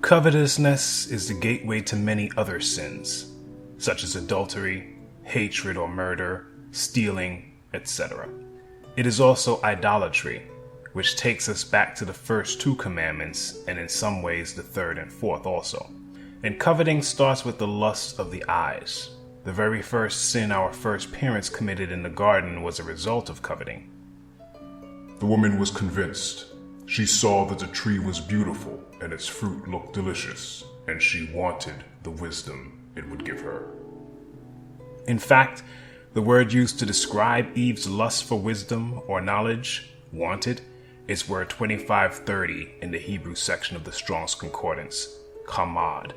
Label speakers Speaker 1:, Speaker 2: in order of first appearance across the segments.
Speaker 1: Covetousness is the gateway to many other sins, such as adultery, hatred or murder, stealing, etc. It is also idolatry, which takes us back to the first two commandments, and in some ways the third and fourth also. And coveting starts with the lust of the eyes. The very first sin our first parents committed in the garden was a result of coveting.
Speaker 2: The woman was convinced. She saw that the tree was beautiful and its fruit looked delicious, and she wanted the wisdom it would give her.
Speaker 1: In fact, the word used to describe Eve's lust for wisdom or knowledge, wanted, is word 2530 in the Hebrew section of the Strong's Concordance, kamad,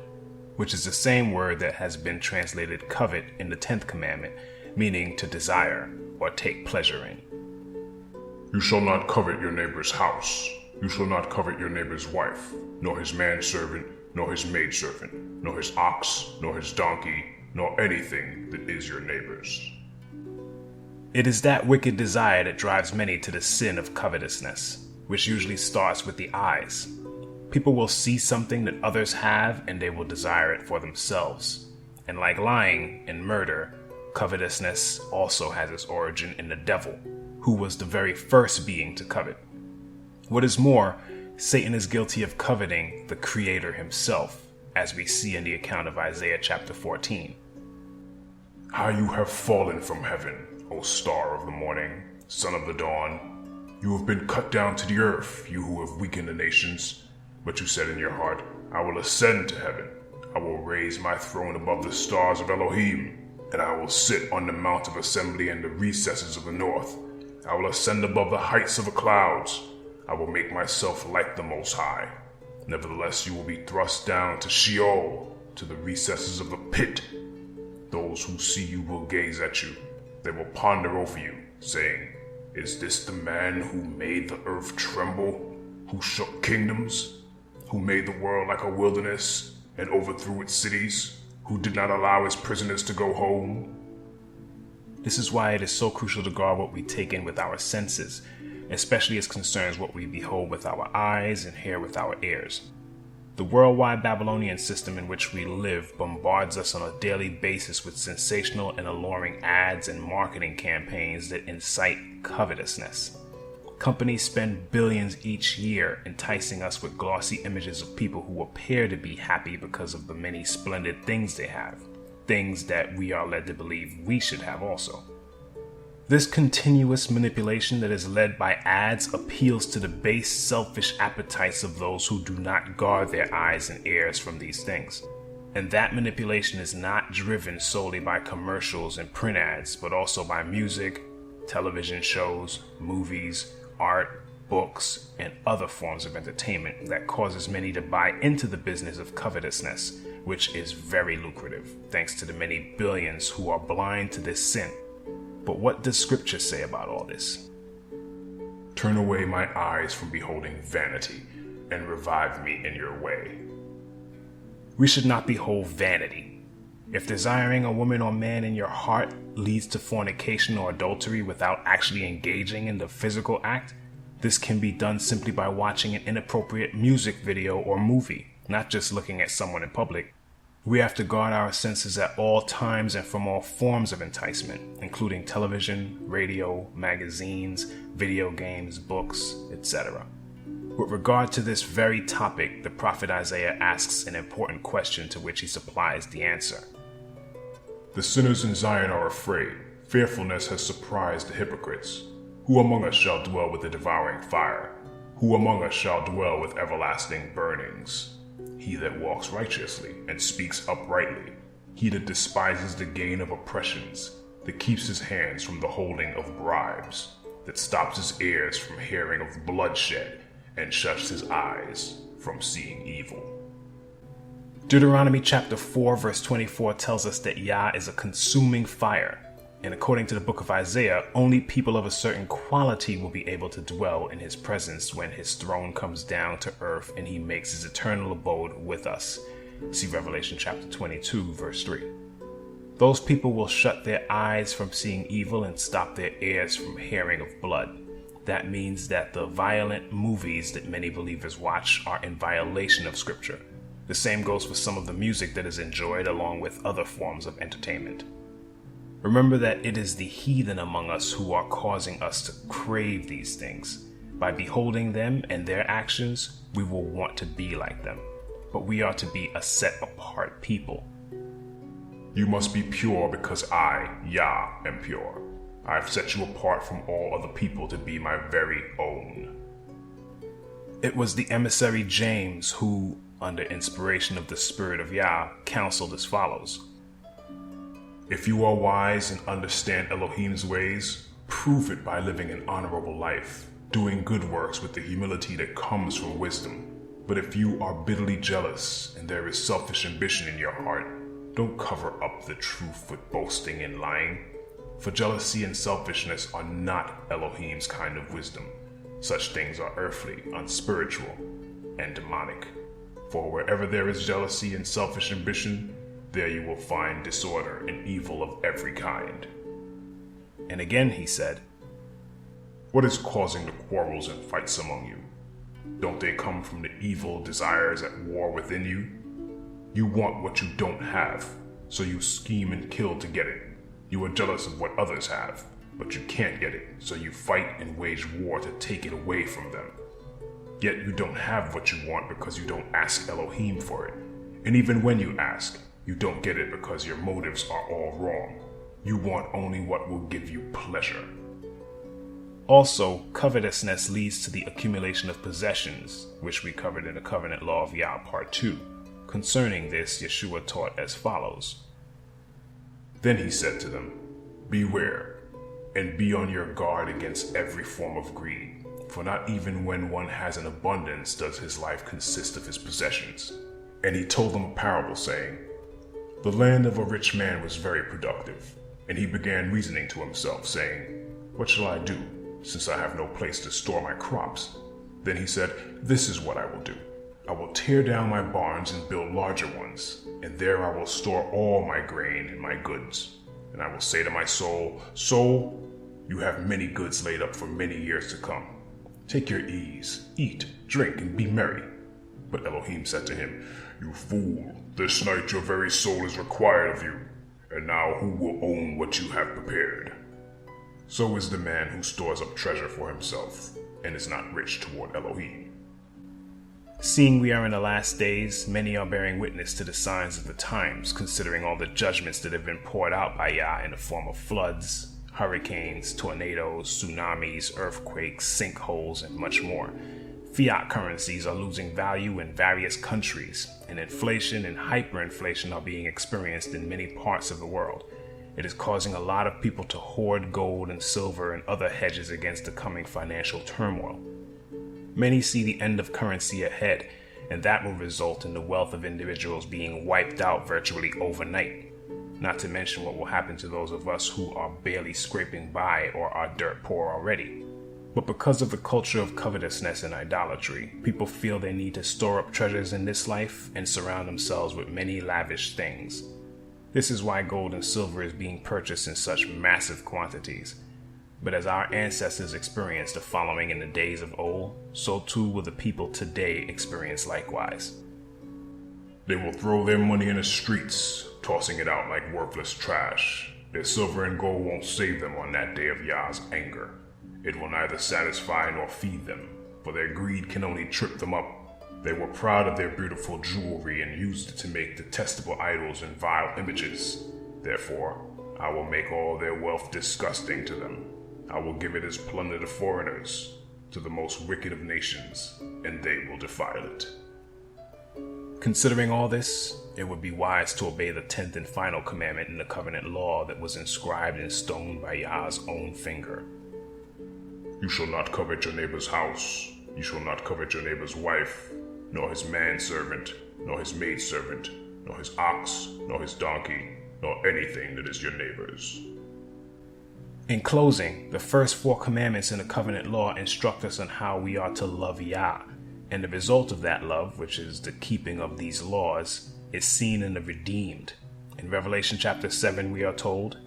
Speaker 1: which is the same word that has been translated covet in the 10th commandment, meaning to desire or take pleasure in.
Speaker 2: You shall not covet your neighbor's house. You shall not covet your neighbor's wife, nor his manservant, nor his maidservant, nor his ox, nor his donkey, nor anything that is your neighbor's.
Speaker 1: It is that wicked desire that drives many to the sin of covetousness, which usually starts with the eyes. People will see something that others have and they will desire it for themselves. And like lying and murder, covetousness also has its origin in the devil, who was the very first being to covet. What is more, Satan is guilty of coveting the Creator himself, as we see in the account of Isaiah chapter 14.
Speaker 2: How you have fallen from heaven, O star of the morning, son of the dawn. You have been cut down to the earth, you who have weakened the nations. But you said in your heart, I will ascend to heaven. I will raise my throne above the stars of Elohim, and I will sit on the mount of assembly in the recesses of the north. I will ascend above the heights of the clouds. I will make myself like the Most High. Nevertheless, you will be thrust down to Sheol, to the recesses of the pit. Those who see you will gaze at you. They will ponder over you, saying, Is this the man who made the earth tremble, who shook kingdoms, who made the world like a wilderness and overthrew its cities, who did not allow his prisoners to go home?
Speaker 1: This is why it is so crucial to guard what we take in with our senses, especially as concerns what we behold with our eyes and hear with our ears. The worldwide Babylonian system in which we live bombards us on a daily basis with sensational and alluring ads and marketing campaigns that incite covetousness. Companies spend billions each year enticing us with glossy images of people who appear to be happy because of the many splendid things they have, things that we are led to believe we should have also. This continuous manipulation that is led by ads appeals to the base, selfish appetites of those who do not guard their eyes and ears from these things. And that manipulation is not driven solely by commercials and print ads, but also by music, television shows, movies, art, books, and other forms of entertainment that causes many to buy into the business of covetousness, which is very lucrative, thanks to the many billions who are blind to this sin. But what does Scripture say about all this?
Speaker 2: Turn away my eyes from beholding vanity, and revive me in your way.
Speaker 1: We should not behold vanity. If desiring a woman or man in your heart leads to fornication or adultery without actually engaging in the physical act, this can be done simply by watching an inappropriate music video or movie, not just looking at someone in public. We have to guard our senses at all times and from all forms of enticement, including television, radio, magazines, video games, books, etc. With regard to this very topic, the prophet Isaiah asks an important question to which he supplies the answer.
Speaker 2: The sinners in Zion are afraid. Fearfulness has surprised the hypocrites. Who among us shall dwell with the devouring fire? Who among us shall dwell with everlasting burnings? He that walks righteously and speaks uprightly, he that despises the gain of oppressions, that keeps his hands from the holding of bribes, that stops his ears from hearing of bloodshed, and shuts his eyes from seeing evil.
Speaker 1: Deuteronomy chapter 4 verse 24 tells us that Yah is a consuming fire, and according to the book of Isaiah, only people of a certain quality will be able to dwell in his presence when his throne comes down to earth and he makes his eternal abode with us. See Revelation chapter 22 verse 3. Those people will shut their eyes from seeing evil and stop their ears from hearing of blood. That means that the violent movies that many believers watch are in violation of Scripture. The same goes for some of the music that is enjoyed along with other forms of entertainment. Remember that it is the heathen among us who are causing us to crave these things. By beholding them and their actions, we will want to be like them. But we are to be a set-apart people.
Speaker 2: You must be pure because I, Yah, am pure. I have set you apart from all other people to be my very own.
Speaker 1: It was the emissary James who, under inspiration of the Spirit of Yah, counseled as follows.
Speaker 2: If you are wise and understand Elohim's ways, prove it by living an honorable life, doing good works with the humility that comes from wisdom. But if you are bitterly jealous and there is selfish ambition in your heart, don't cover up the truth with boasting and lying. For jealousy and selfishness are not Elohim's kind of wisdom. Such things are earthly, unspiritual, and demonic. For wherever there is jealousy and selfish ambition, there you will find disorder and evil of every kind.
Speaker 1: And again he said,
Speaker 2: What is causing the quarrels and fights among you? Don't they come from the evil desires at war within you? You want what you don't have, so you scheme and kill to get it. You are jealous of what others have, but you can't get it, so you fight and wage war to take it away from them. Yet you don't have what you want because you don't ask Elohim for it. And even when you ask, you don't get it because your motives are all wrong. You want only what will give you pleasure.
Speaker 1: Also, covetousness leads to the accumulation of possessions, which we covered in the Covenant Law of Yah, Part 2. Concerning this, Yeshua taught as follows.
Speaker 2: Then he said to them, Beware, and be on your guard against every form of greed, for not even when one has an abundance does his life consist of his possessions. And he told them a parable, saying, The land of a rich man was very productive, and he began reasoning to himself, saying, What shall I do, since I have no place to store my crops? Then he said, This is what I will do. I will tear down my barns and build larger ones, and there I will store all my grain and my goods. And I will say to my soul, Soul, you have many goods laid up for many years to come. Take your ease, eat, drink, and be merry. But Elohim said to him, You fool, this night your very soul is required of you, and now who will own what you have prepared? So is the man who stores up treasure for himself, and is not rich toward Elohim.
Speaker 1: Seeing we are in the last days, many are bearing witness to the signs of the times, considering all the judgments that have been poured out by Yah in the form of floods, hurricanes, tornadoes, tsunamis, earthquakes, sinkholes, and much more. Fiat currencies are losing value in various countries, and inflation and hyperinflation are being experienced in many parts of the world. It is causing a lot of people to hoard gold and silver and other hedges against the coming financial turmoil. Many see the end of currency ahead, and that will result in the wealth of individuals being wiped out virtually overnight. Not to mention what will happen to those of us who are barely scraping by or are dirt poor already. But because of the culture of covetousness and idolatry, people feel they need to store up treasures in this life and surround themselves with many lavish things. This is why gold and silver is being purchased in such massive quantities. But as our ancestors experienced the following in the days of old, so too will the people today experience likewise.
Speaker 2: They will throw their money in the streets, tossing it out like worthless trash. Their silver and gold won't save them on that day of Yah's anger. It will neither satisfy nor feed them, for their greed can only trip them up. They were proud of their beautiful jewelry and used it to make detestable idols and vile images. Therefore, I will make all their wealth disgusting to them. I will give it as plunder to foreigners, to the most wicked of nations, and they will defile it.
Speaker 1: Considering all this, it would be wise to obey the 10th and final commandment in the covenant law that was inscribed in stone by Yah's own finger.
Speaker 2: You shall not covet your neighbor's house. You shall not covet your neighbor's wife, nor his manservant, nor his maidservant, nor his ox, nor his donkey, nor anything that is your neighbor's.
Speaker 1: In closing, the first 4 commandments in the covenant law instruct us on how we are to love Yah, and the result of that love, which is the keeping of these laws, is seen in the redeemed. In Revelation chapter 7 we are told,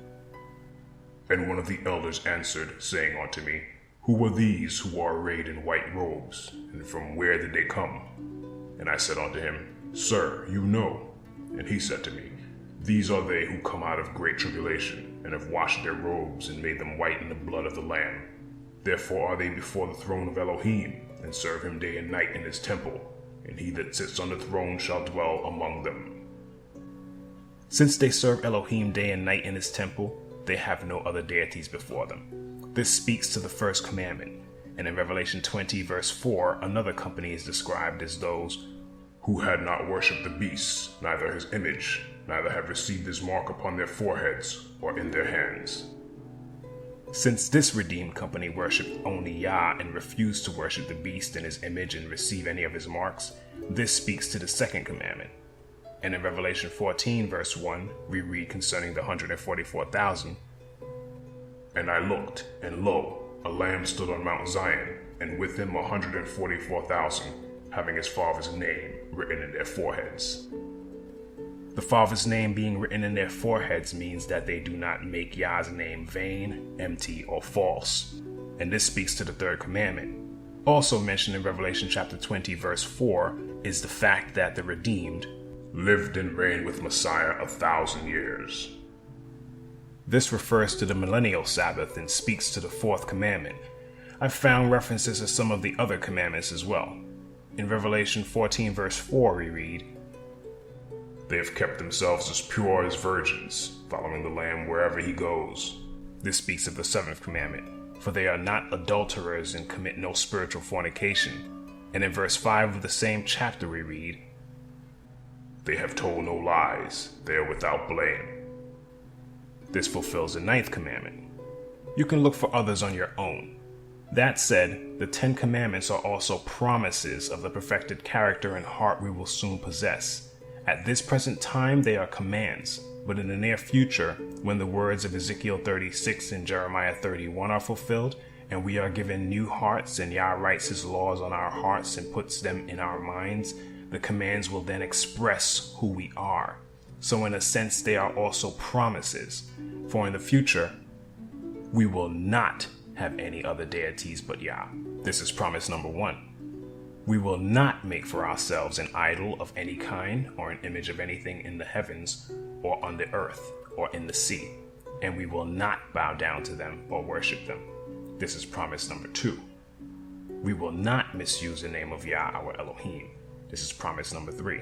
Speaker 2: And one of the elders answered, saying unto me, Who are these who are arrayed in white robes, and from where did they come? And I said unto him, Sir, you know. And he said to me, These are they who come out of great tribulation, and have washed their robes and made them white in the blood of the Lamb. Therefore are they before the throne of Elohim, and serve him day and night in his temple, and he that sits on the throne shall dwell among them.
Speaker 1: Since they serve Elohim day and night in his temple, they have no other deities before them. This speaks to the first commandment, and in Revelation 20 verse 4, another company is described as those
Speaker 2: who had not worshipped the beast, neither his image, neither have received his mark upon their foreheads or in their hands.
Speaker 1: Since this redeemed company worshipped only Yah and refused to worship the beast and his image and receive any of his marks, this speaks to the second commandment. And in Revelation 14 verse 1, we read concerning the 144,000,
Speaker 2: And I looked, and lo, a Lamb stood on Mount Zion, and with him 144,000, having his Father's name written in their foreheads.
Speaker 1: The Father's name being written in their foreheads means that they do not make Yah's name vain, empty, or false. And this speaks to the third commandment. Also mentioned in Revelation chapter 20 verse 4 is the fact that the redeemed
Speaker 2: lived and reigned with Messiah 1,000 years.
Speaker 1: This refers to the millennial Sabbath and speaks to the fourth commandment. I've found references to some of the other commandments as well. In Revelation 14 verse 4 we read,
Speaker 2: They have kept themselves as pure as virgins, following the Lamb wherever he goes.
Speaker 1: This speaks of the seventh commandment, for they are not adulterers and commit no spiritual fornication. And in verse 5 of the same chapter we read,
Speaker 2: They have told no lies, they are without blame.
Speaker 1: This fulfills the ninth commandment. You can look for others on your own. That said, the 10 commandments are also promises of the perfected character and heart we will soon possess. At this present time, they are commands, but in the near future, when the words of Ezekiel 36 and Jeremiah 31 are fulfilled, and we are given new hearts and Yah writes his laws on our hearts and puts them in our minds, the commands will then express who we are. So in a sense, they are also promises. For in the future, we will not have any other deities but Yah. This is promise number 1. We will not make for ourselves an idol of any kind or an image of anything in the heavens or on the earth or in the sea, and we will not bow down to them or worship them. This is promise number 2. We will not misuse the name of Yah our Elohim. This is promise number 3.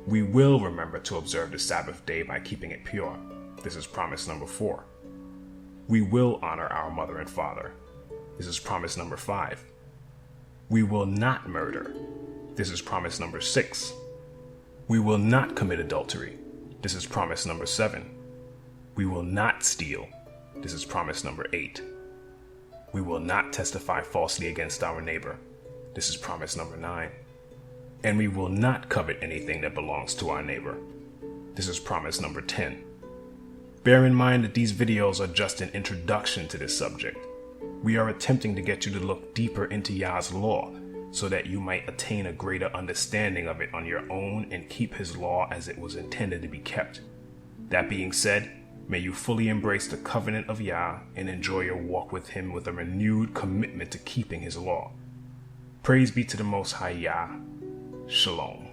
Speaker 1: We will remember to observe the Sabbath day by keeping it pure. This is promise number 4. We will honor our mother and father. This is promise number 5. We will not murder. This is promise number 6. We will not commit adultery. This is promise number 7. We will not steal. This is promise number 8. We will not testify falsely against our neighbor. This is promise number 9. And we will not covet anything that belongs to our neighbor. This is promise number 10. Bear in mind that these videos are just an introduction to this subject. We are attempting to get you to look deeper into Yah's law so that you might attain a greater understanding of it on your own and keep his law as it was intended to be kept. That being said, may you fully embrace the covenant of Yah and enjoy your walk with him with a renewed commitment to keeping his law. Praise be to the Most High Yah. Shalom.